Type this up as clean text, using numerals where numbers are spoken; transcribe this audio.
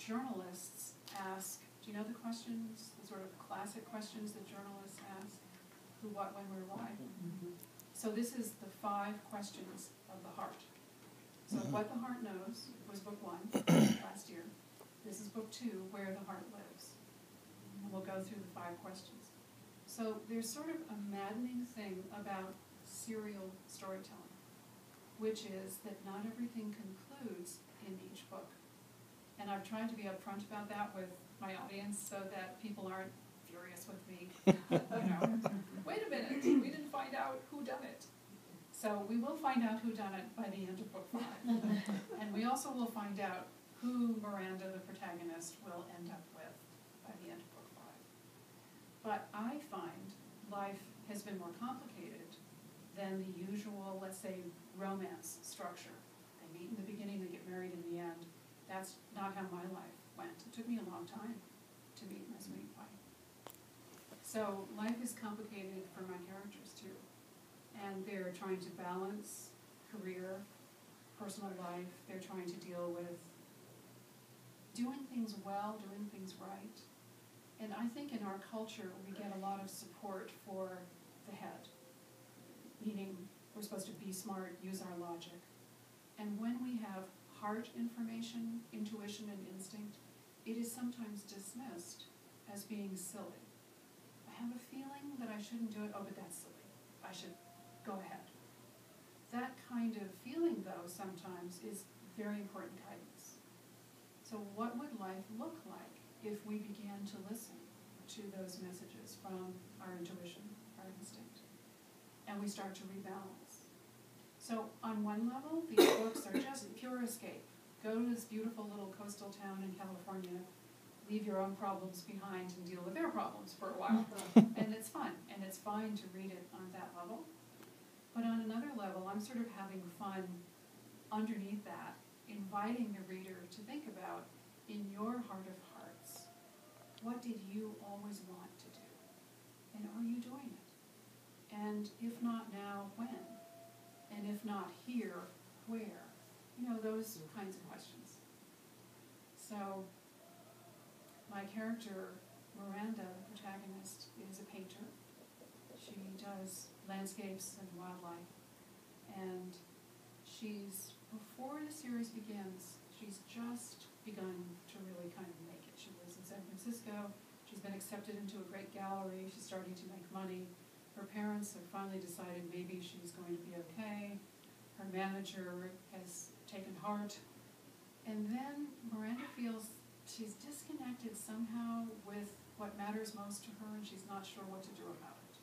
journalists ask, do you know the questions, the sort of classic questions that journalists ask? Who, what, when, where, why? So this is the 5 questions of the heart. So What the Heart Knows was book 1 last year. This is book 2, Where the Heart Lives. And we'll go through the 5 questions. So there's sort of a maddening thing about serial storytelling, which is that not everything concludes in each book. And I've tried to be upfront about that with my audience so that people aren't furious with me. Wait a minute, we didn't find out who done it. So we will find out who done it by the end of book 5. And we also will find out who Miranda, the protagonist, will end up with by the end of book 5. But I find life has been more complicated than the usual, let's say, romance structure. They meet in the beginning, they get married in the end. That's not how my life went. It took me a long time to meet my sweet wife. So life is complicated for my characters too. And they're trying to balance career, personal life. They're trying to deal with doing things well, doing things right. And I think in our culture we get a lot of support for the head, meaning we're supposed to be smart, use our logic. And when we have heart information, intuition, and instinct, it is sometimes dismissed as being silly. I have a feeling that I shouldn't do it. Oh, but that's silly. I should go ahead. That kind of feeling, though, sometimes is very important guidance. So what would life look like if we began to listen to those messages from our intuition, our instinct, and we start to rebalance? So on one level, these books are just pure escape. Go to this beautiful little coastal town in California, leave your own problems behind and deal with their problems for a while. And it's fun, and it's fine to read it on that level. But on another level, I'm sort of having fun underneath that, inviting the reader to think about, in your heart of hearts, what did you always want to do? And are you doing it? And if not now, when? And if not here, where? Those kinds of questions. So my character, Miranda, the protagonist, is a painter. She does landscapes and wildlife. And before the series begins, she's just begun to really kind of make it. She lives in San Francisco. She's been accepted into a great gallery. She's starting to make money. Her parents have finally decided maybe she's going to be okay. Her manager has taken heart. And then Miranda feels she's disconnected somehow with what matters most to her, and she's not sure what to do about it.